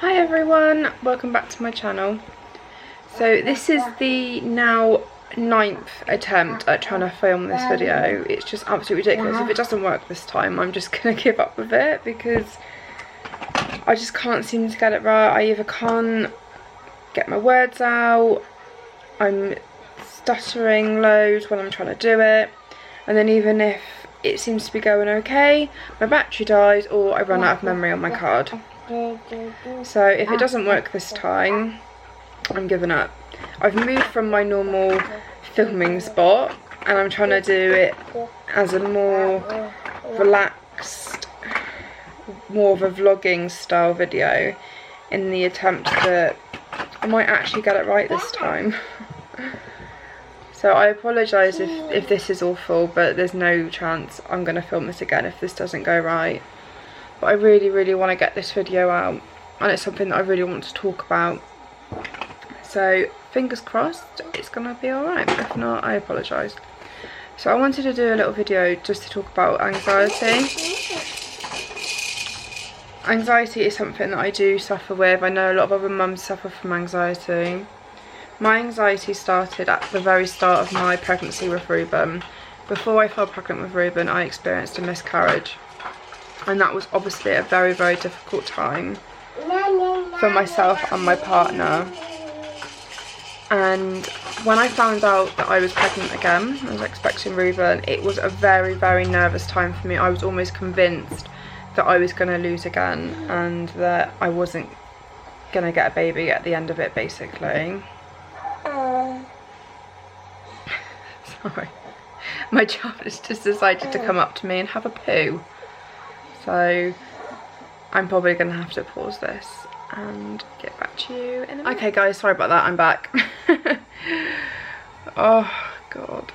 Hi everyone, welcome back to my channel. So this is the now 9th attempt at trying to film this video. It's just absolutely ridiculous. If it doesn't work this time, I'm just gonna give up with it because I just can't seem to get it right. I either can't get my words out, I'm stuttering loads when I'm trying to do it, and then even if it seems to be going okay, my battery dies or I run out of memory on my card. So if it doesn't work this time, I'm giving up. I've moved from my normal filming spot and I'm trying to do it as a more relaxed, more of a vlogging style video in the attempt that I might actually get it right this time. So I apologise if this is awful, but there's no chance I'm going to film this again if this doesn't go right. But I really want to get this video out, and it's something that I really want to talk about. So fingers crossed it's going to be alright, if not I apologise. So I wanted to do a little video just to talk about anxiety. Anxiety is something that I do suffer with. I know a lot of other mums suffer from anxiety. My anxiety started at the very start of my pregnancy with Ruben. Before I fell pregnant with Ruben, I experienced a miscarriage. And that was obviously a very difficult time for myself and my partner. And when I found out that I was pregnant again, I was expecting Ruben, it was a very nervous time for me. I was almost convinced that I was going to lose again and that I wasn't going to get a baby at the end of it, basically. Sorry. My child has just decided to come up to me and have a poo. So I'm probably going to have to pause this and get back to you in a minute. Okay guys, sorry about that, I'm back. Oh god.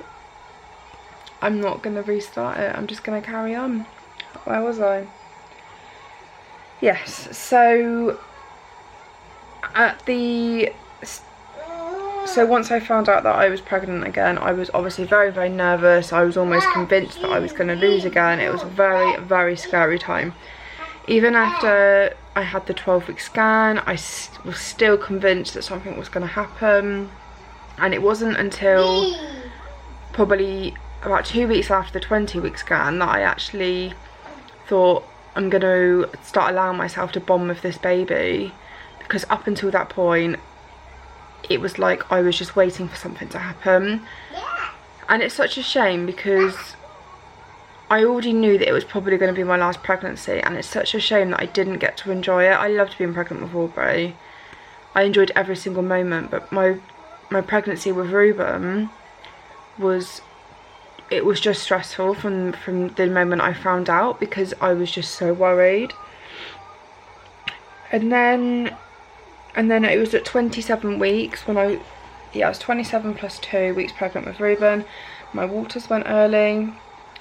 I'm not going to restart it, I'm just going to carry on. Where was I? Yes, so once I found out that I was pregnant again, I was obviously very nervous. I was almost convinced that I was going to lose again. It was a very scary time. Even after I had the 12-week scan, I was still convinced that something was going to happen. And it wasn't until probably about 2 weeks after the 20-week scan that I actually thought, I'm going to start allowing myself to bond with this baby. Because up until that point, it was like I was just waiting for something to happen. And it's such a shame because I already knew that it was probably going to be my last pregnancy, and it's such a shame that I didn't get to enjoy it. I loved being pregnant with Aubrey. I enjoyed every single moment, but my pregnancy with Ruben was just stressful from the moment I found out, because I was just so worried. And then it was at 27 weeks when I was 27 plus 2 weeks pregnant with Ruben. My waters went early,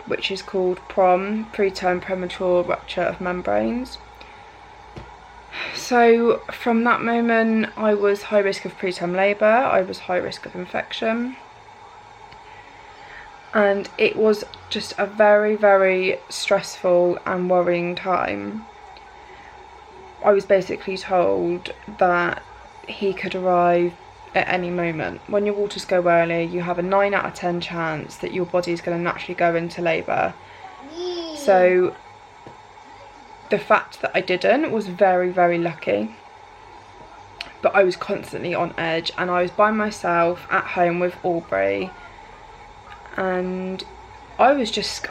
which is called PROM, preterm premature rupture of membranes. So from that moment, I was high risk of preterm labour, I was high risk of infection. And it was just a very stressful and worrying time. I was basically told that he could arrive at any moment. When your waters go early, you have a 9 out of 10 chance that your body is going to naturally go into labour. So the fact that I didn't was very lucky. But I was constantly on edge, and I was by myself at home with Aubrey, and I was just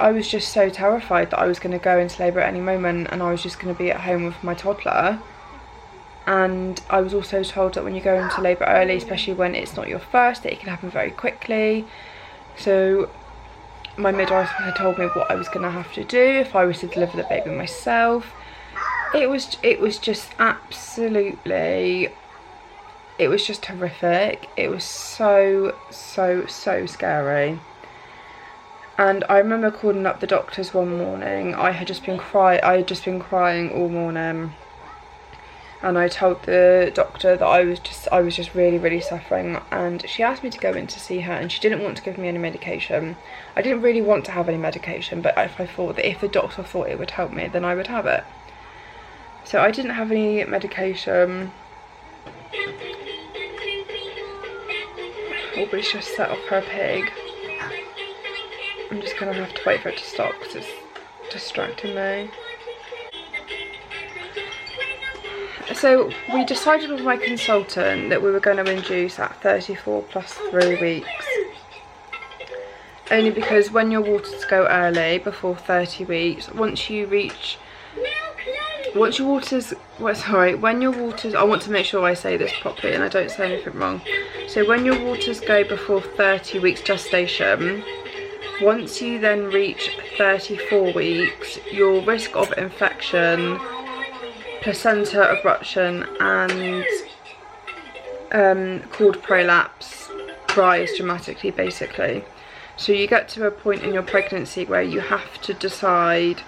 so terrified that I was going to go into labour at any moment, and I was just going to be at home with my toddler. And I was also told that when you go into labour early, especially when it's not your first, that it can happen very quickly. So my midwife had told me what I was going to have to do if I was to deliver the baby myself. It was just absolutely, it was just horrific. It was so scary. And I remember calling up the doctors one morning. I had just been crying all morning, and I told the doctor that I was just really suffering, and she asked me to go in to see her, and she didn't want to give me any medication. I didn't really want to have any medication, but if I thought that if the doctor thought it would help me, then I would have it. So I didn't have any medication. Aubrey's just set off her pig. I'm just gonna have to wait for it to stop because it's distracting me. So we decided with my consultant that we were going to induce at 34 plus 3 weeks. Only because when your waters go early, before 30 weeks, when your waters, I want to make sure I say this properly and I don't say anything wrong. So when your waters go before 30 weeks gestation, once you then reach 34 weeks, your risk of infection, placenta abruption and cord prolapse rise dramatically, basically. So you get to a point in your pregnancy where you have to decide,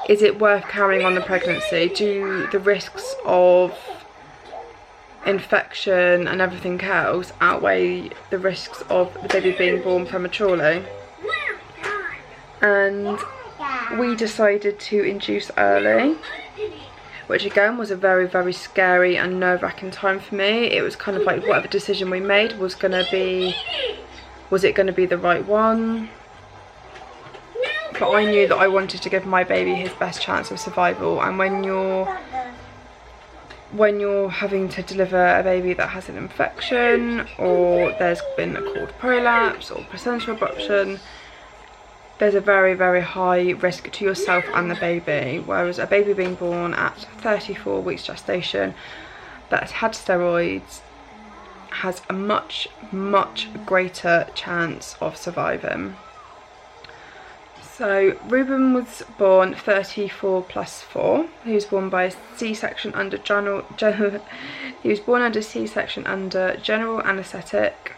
is it worth carrying on the pregnancy? Do the risks of infection and everything else outweigh the risks of the baby being born prematurely? And we decided to induce early, which again was a very, very scary and nerve-wracking time for me. It was kind of like whatever decision we made was it going to be the right one? But I knew that I wanted to give my baby his best chance of survival, and when you're having to deliver a baby that has an infection, or there's been a cord prolapse or placenta abruption, there's a very, very high risk to yourself and the baby. Whereas a baby being born at 34 weeks gestation that's had steroids has a much, much greater chance of surviving. So Ruben was born 34 plus 4. He was born by C-section under he was born under C-section under general anaesthetic.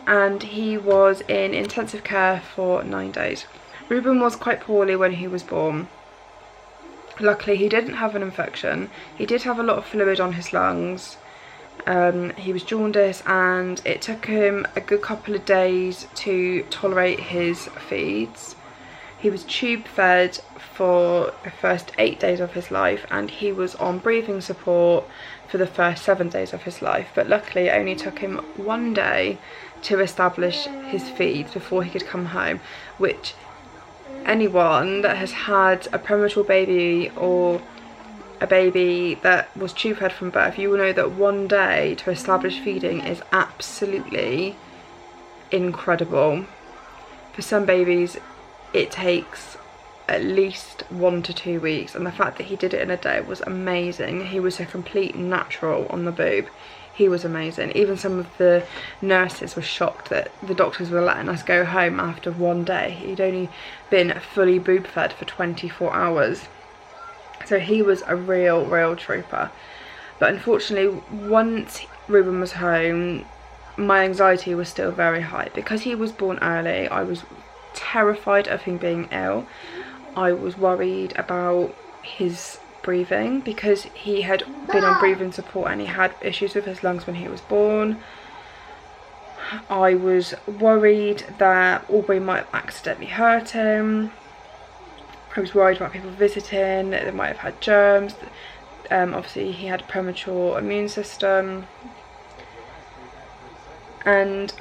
And he was in intensive care for 9 days. Ruben was quite poorly when he was born. Luckily he didn't have an infection. He did have a lot of fluid on his lungs. He was jaundiced and it took him a good couple of days to tolerate his feeds. He was tube fed for the first 8 days of his life, and he was on breathing support for the first 7 days of his life. But luckily it only took him 1 day to establish his feeds before he could come home, which anyone that has had a premature baby or a baby that was tube fed from birth, you will know that 1 day to establish feeding is absolutely incredible. For some babies it takes at least 1 to 2 weeks, and the fact that he did it in a day was amazing. He was a complete natural on the boob. He was amazing. Even some of the nurses were shocked that the doctors were letting us go home after 1 day. He'd only been fully boob fed for 24 hours. So he was a real trooper. But unfortunately, once Ruben was home, my anxiety was still very high. Because he was born early, I was terrified of him being ill. I was worried about his breathing because he had been on breathing support and he had issues with his lungs when he was born. I was worried that Aubrey might accidentally hurt him. I was worried about people visiting, that they might have had germs. Obviously he had a premature immune system. And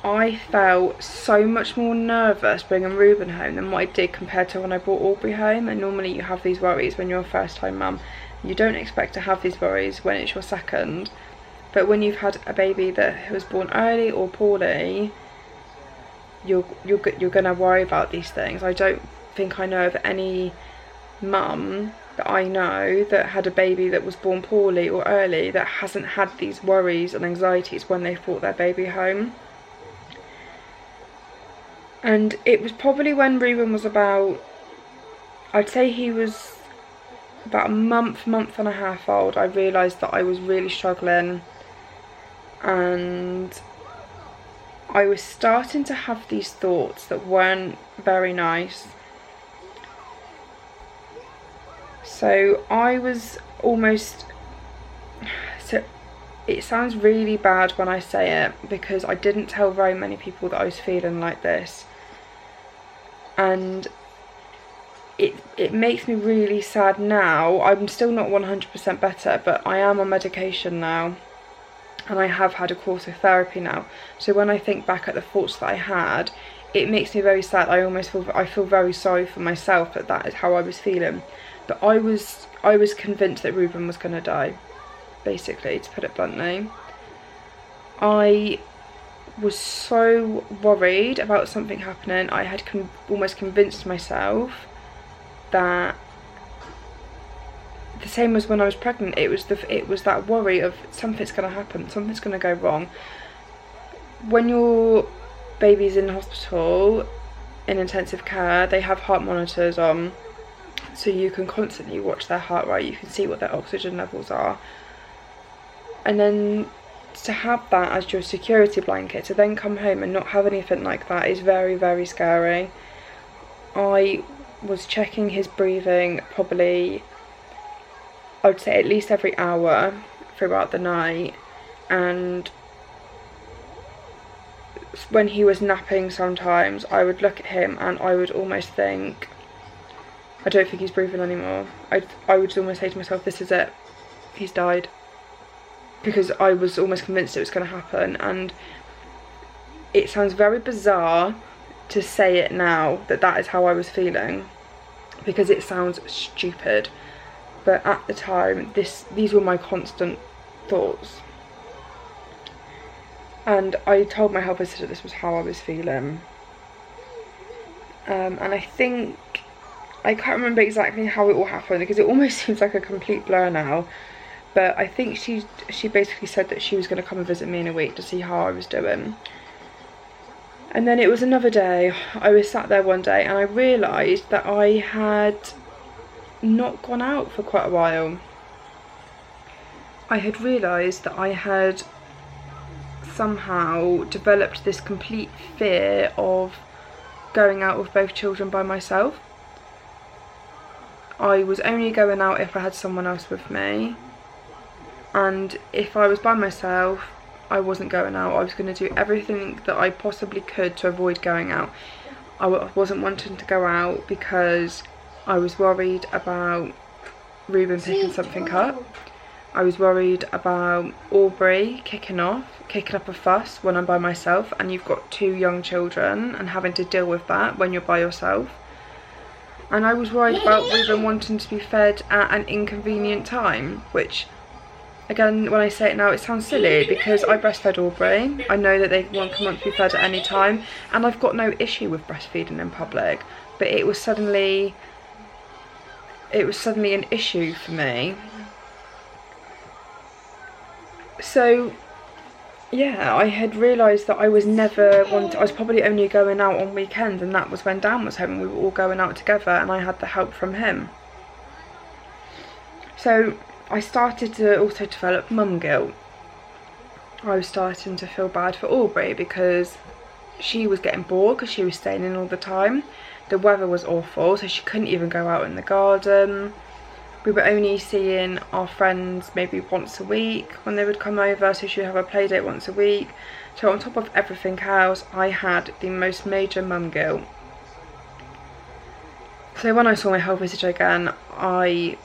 I felt so much more nervous bringing Ruben home than what I did compared to when I brought Aubrey home. And normally you have these worries when you're a first time mum. You don't expect to have these worries when it's your second. But when you've had a baby that was born early or poorly, you're gonna worry about these things. I don't think I know of any mum that I know that had a baby that was born poorly or early that hasn't had these worries and anxieties when they brought their baby home. And it was probably when Ruben was about, I'd say he was about a month and a half old, I realised that I was really struggling, and I was starting to have these thoughts that weren't very nice. So I was almost, so it sounds really bad when I say it because I didn't tell very many people that I was feeling like this. And it makes me really sad now. I'm still not 100% better, but I am on medication now, and I have had a course of therapy now. So when I think back at the thoughts that I had, it makes me very sad. I feel very sorry for myself that is how I was feeling. But I was convinced that Ruben was going to die, basically, to put it bluntly. I was so worried about something happening. I had almost convinced myself that, the same as when I was pregnant, it was that worry of something's going to happen, something's going to go wrong. When your baby's in hospital, in intensive care, they have heart monitors on, so you can constantly watch their heart rate, you can see what their oxygen levels are. And then to have that as your security blanket, to then come home and not have anything like that, is very, very scary. I was checking his breathing probably, I would say at least every hour throughout the night, and when he was napping sometimes I would look at him and I would almost think, I don't think he's breathing anymore. I would almost say to myself, this is it, he's died, because I was almost convinced it was going to happen. And it sounds very bizarre to say it now, that is how I was feeling, because it sounds stupid, but at the time these were my constant thoughts. And I told my health visitor this was how I was feeling, and I think, I can't remember exactly how it all happened, because it almost seems like a complete blur now, but I think she basically said that she was going to come and visit me in a week to see how I was doing. And then it was another day. I was sat there one day and I realised that I had not gone out for quite a while. I had realised that I had somehow developed this complete fear of going out with both children by myself. I was only going out if I had someone else with me, and if I was by myself, I wasn't going out. I was going to do everything that I possibly could to avoid going out. I wasn't wanting to go out because I was worried about Ruben picking something up. I was worried about Aubrey kicking up a fuss when I'm by myself, and you've got 2 young children and having to deal with that when you're by yourself. And I was worried about Ruben wanting to be fed at an inconvenient time, which, again, when I say it now, it sounds silly, because I breastfed Aubrey. I know that they want to be fed at any time, and I've got no issue with breastfeeding in public, but it was suddenly an issue for me. So yeah, I had realised that I was probably only going out on weekends, and that was when Dan was home and we were all going out together, and I had the help from him. So I started to also develop mum guilt. I was starting to feel bad for Aubrey because she was getting bored because she was staying in all the time. The weather was awful, so she couldn't even go out in the garden. We were only seeing our friends maybe once a week when they would come over, so she would have a play date once a week. So on top of everything else, I had the most major mum guilt. So when I saw my health visitor again, I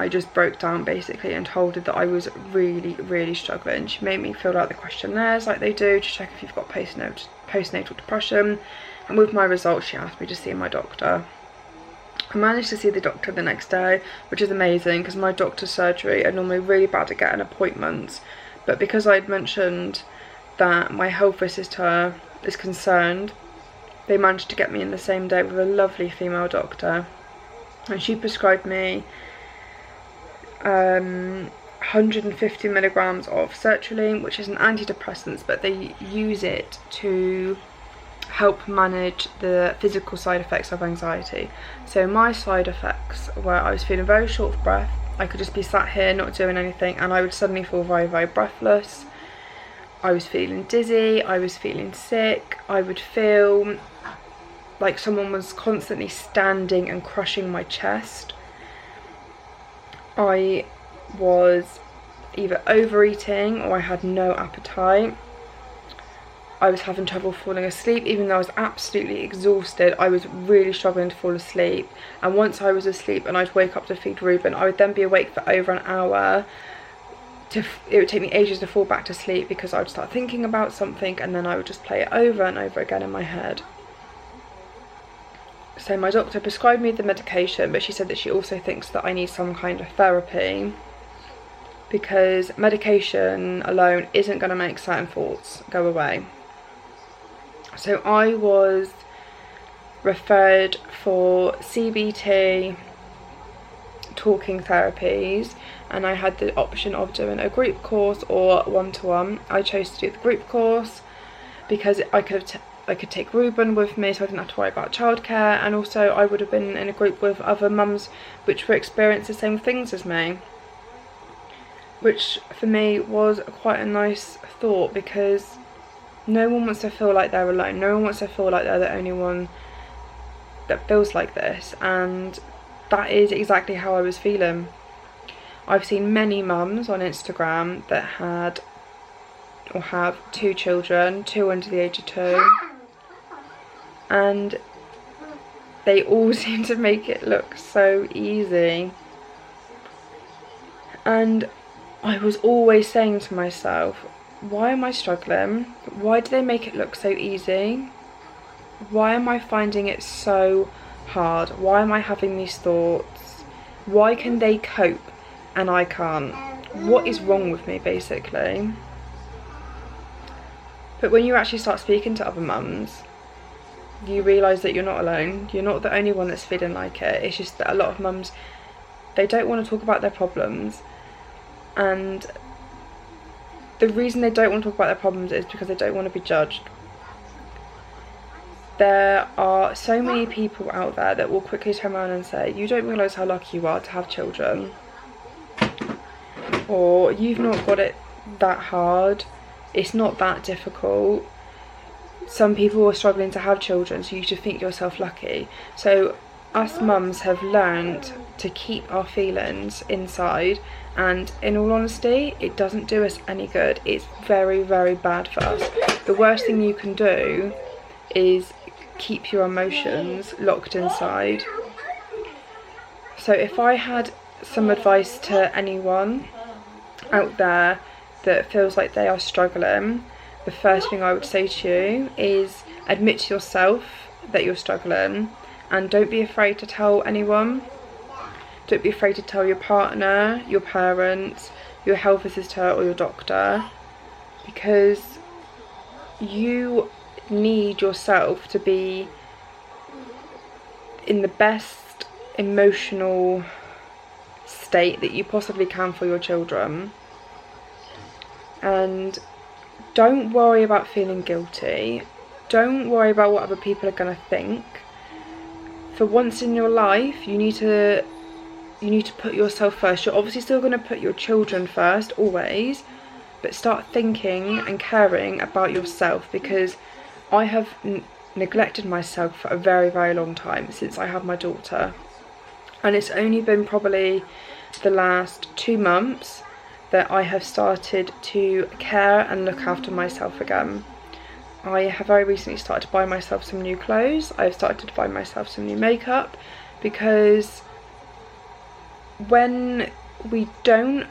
just broke down basically and told her that I was really, really struggling. She made me fill out the questionnaires like they do to check if you've got postnatal depression, and with my results she asked me to see my doctor. I managed to see the doctor the next day, which is amazing because my doctor's surgery are normally really bad at getting appointments, but because I'd mentioned that my health visitor is concerned, they managed to get me in the same day with a lovely female doctor, and she prescribed me 150 milligrams of sertraline, which is an antidepressant, but they use it to help manage the physical side effects of anxiety. So my side effects were I was feeling very short of breath. I could just be sat here not doing anything and I would suddenly feel very, very breathless. I was feeling dizzy, I was feeling sick, I would feel like someone was constantly standing and crushing my chest. I was either overeating or I had no appetite. I was having trouble falling asleep. Even though I was absolutely exhausted, I was really struggling to fall asleep. And once I was asleep and I'd wake up to feed Ruben, I would then be awake for over an hour. It would take me ages to fall back to sleep because I would start thinking about something and then I would just play it over and over again in my head. So my doctor prescribed me the medication, but she said that she also thinks that I need some kind of therapy, because medication alone isn't going to make certain thoughts go away. So I was referred for CBT, talking therapies, and I had the option of doing a group course or one-to-one. I chose to do the group course because I could take Ruben with me, so I didn't have to worry about childcare, and also I would have been in a group with other mums which were experiencing the same things as me, which for me was quite a nice thought, because no one wants to feel like they're alone. No one wants to feel like they're the only one that feels like this, and that is exactly how I was feeling. I've seen many mums on Instagram that had or have 2 children, 2 under the age of 2, and they all seem to make it look so easy. And I was always saying to myself, why am I struggling? Why do they make it look so easy? Why am I finding it so hard? Why am I having these thoughts? Why can they cope and I can't? What is wrong with me, basically? But when you actually start speaking to other mums, you realise that you're not alone. You're not the only one that's feeling like it. It's just that a lot of mums, they don't want to talk about their problems, and the reason they don't want to talk about their problems is because they don't want to be judged. There are so many people out there that will quickly turn around and say, you don't realise how lucky you are to have children, or you've not got it that hard, it's not that difficult. Some people are struggling to have children, so you should think yourself lucky. So us mums have learned to keep our feelings inside, and in all honesty, it doesn't do us any good. It's very, very bad for us. The worst thing you can do is keep your emotions locked inside. So if I had some advice to anyone out there that feels like they are struggling, the first thing I would say to you is admit to yourself that you're struggling, and don't be afraid to tell anyone. Don't be afraid to tell your partner, your parents, your health visitor or your doctor, because you need yourself to be in the best emotional state that you possibly can for your children. And don't worry about feeling guilty. Don't worry about what other people are going to think. For once in your life, you need to put yourself first. You're obviously still going to put your children first, always, but start thinking and caring about yourself, because I have neglected myself for a very, very long time since I had my daughter, and it's only been probably the last 2 months that I have started to care and look after myself again. I have very recently started to buy myself some new clothes. I've started to buy myself some new makeup, because when we don't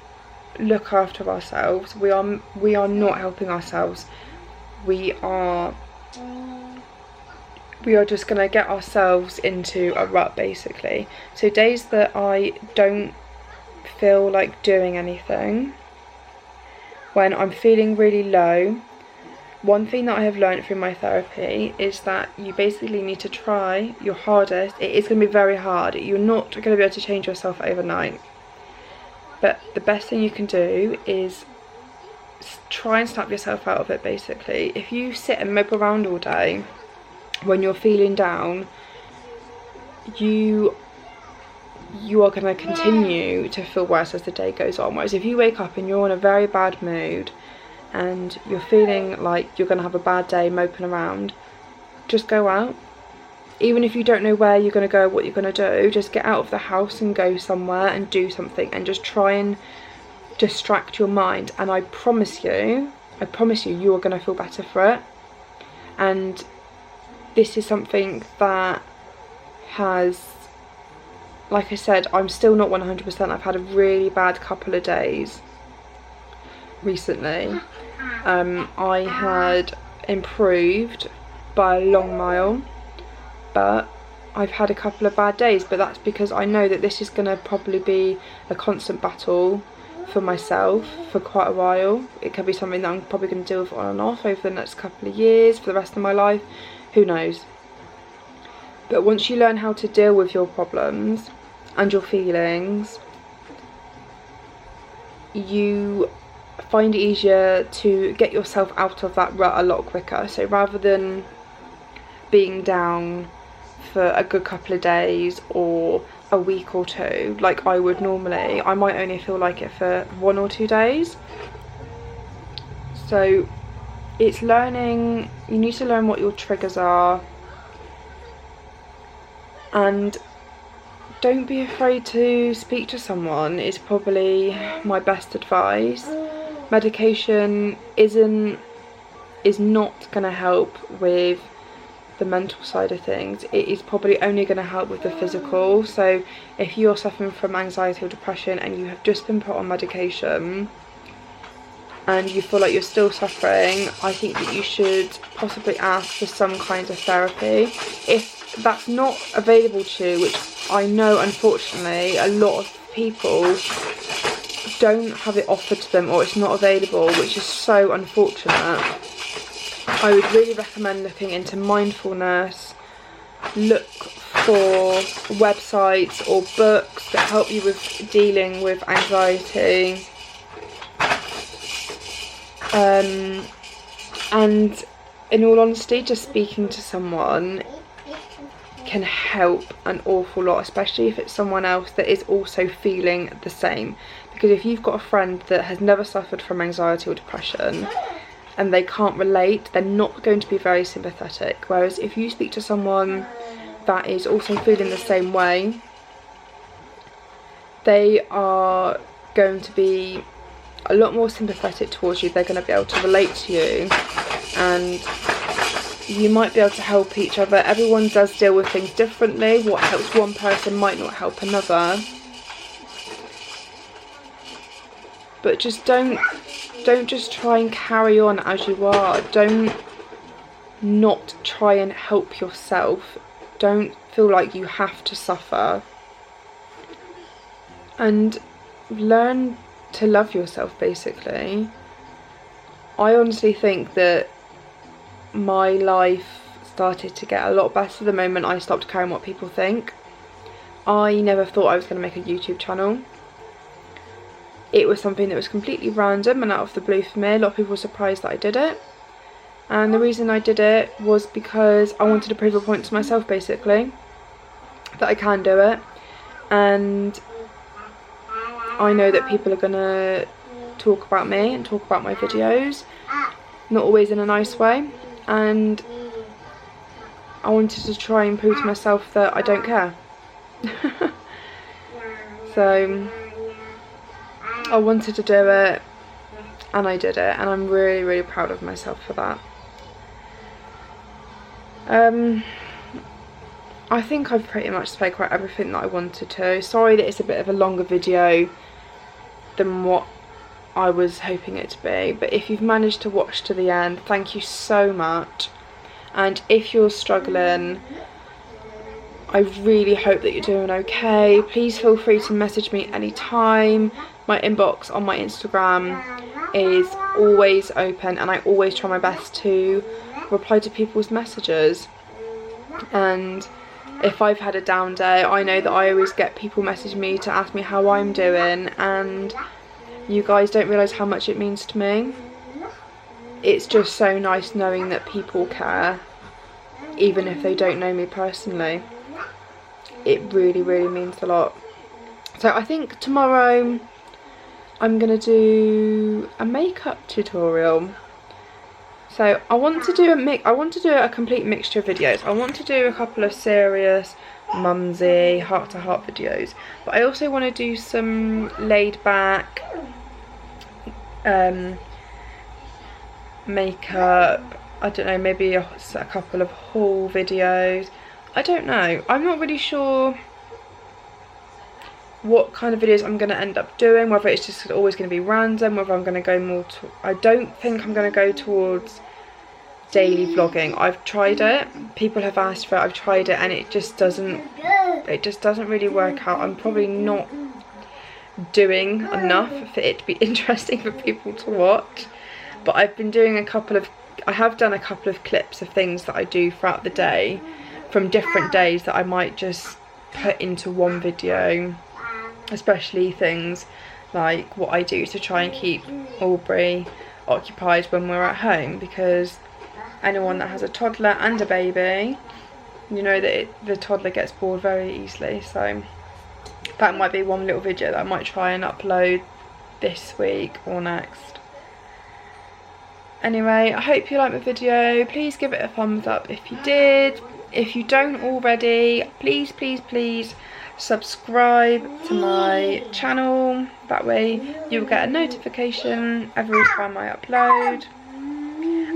look after ourselves, we are not helping ourselves. We are just going to get ourselves into a rut, basically. So days that I don't feel like doing anything, when I'm feeling really low, one thing that I have learned through my therapy is that you basically need to try your hardest. It is going to be very hard. You're not going to be able to change yourself overnight. But the best thing you can do is try and snap yourself out of it, basically. If you sit and mope around all day when you're feeling down, you are going to continue to feel worse as the day goes on. Whereas if you wake up and you're in a very bad mood and you're feeling like you're going to have a bad day moping around, just go out. Even if you don't know where you're going to go, what you're going to do, just get out of the house and go somewhere and do something, and just try and distract your mind. And I promise you, you are going to feel better for it. And this is something that has, like I said, I'm still not 100%. I've had a really bad couple of days recently. I had improved by a long mile, but I've had a couple of bad days, but that's because I know that this is going to probably be a constant battle for myself for quite a while. It could be something that I'm probably going to deal with on and off over the next couple of years, for the rest of my life, who knows. But once you learn how to deal with your problems and your feelings, you find it easier to get yourself out of that rut a lot quicker. So rather than being down for a good couple of days or a week or two like I would normally, I might only feel like it for 1 or 2 days. So it's learning, you need to learn what your triggers are, and don't be afraid to speak to someone is probably my best advice. Medication is not going to help with the mental side of things. It is probably only going to help with the physical. So if you're suffering from anxiety or depression and you have just been put on medication and you feel like you're still suffering, I think that you should possibly ask for some kind of therapy. If that's not available to you, which I know unfortunately a lot of people don't have it offered to them, or it's not available, which is so unfortunate, I would really recommend looking into mindfulness. Look for websites or books that help you with dealing with anxiety. And in all honesty, just speaking to someone can help an awful lot, especially if it's someone else that is also feeling the same. Because if you've got a friend that has never suffered from anxiety or depression and they can't relate, they're not going to be very sympathetic. Whereas if you speak to someone that is also feeling the same way, they are going to be a lot more sympathetic towards you. They're going to be able to relate to you, and you might be able to help each other. Everyone does deal with things differently. What helps one person might not help another. But just don't just try and carry on as you are. Don't not try and help yourself. Don't feel like you have to suffer. And learn to love yourself, basically. I honestly think that my life started to get a lot better the moment I stopped caring what people think. I never thought I was going to make a YouTube channel. It was something that was completely random and out of the blue for me. A lot of people were surprised that I did it. And the reason I did it was because I wanted to prove a point to myself, basically, that I can do it. And I know that people are going to talk about me and talk about my videos, not always in a nice way. And I wanted to try and prove to myself that I don't care. So I wanted to do it, and I did it, and I'm really, really proud of myself for that. I think I've pretty much spoke about everything that I wanted to. Sorry that it's a bit of a longer video than what I was hoping it to be, but if you've managed to watch to the end, thank you so much. And if you're struggling, I really hope that you're doing okay. Please feel free to message me anytime. My inbox on my Instagram is always open, and I always try my best to reply to people's messages. And if I've had a down day, I know that I always get people message me to ask me how I'm doing, and you guys don't realise how much it means to me. It's just so nice knowing that people care, even if they don't know me personally. It really, really means a lot. So I think tomorrow I'm gonna do a makeup tutorial. So I want to do a complete mixture of videos. I want to do a couple of serious, mumsy, heart-to-heart videos, but I also want to do some laid-back makeup. I don't know, maybe a couple of haul videos. I don't know, I'm not really sure what kind of videos I'm going to end up doing, whether it's just always going to be random, whether I'm going to go more to, I don't think I'm going to go towards daily vlogging. I've tried it, people have asked for it, I've tried it, and it just doesn't really work out. I'm probably not doing enough for it to be interesting for people to watch. But I've been doing I have done a couple of clips of things that I do throughout the day from different days that I might just put into one video, especially things like what I do to try and keep Aubrey occupied when we're at home, because anyone that has a toddler and a baby, you know that the toddler gets bored very easily. So that might be one little video that I might try and upload this week or next. Anyway, I hope you liked the video. Please give it a thumbs up if you did. If you don't already, please subscribe to my channel. That way you'll get a notification every time I upload.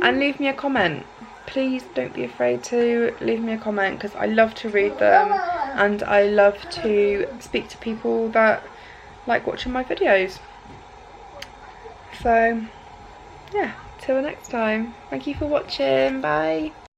And leave me a comment. Please don't be afraid to leave me a comment, because I love to read them and I love to speak to people that like watching my videos. So yeah, till next time. Thank you for watching. Bye.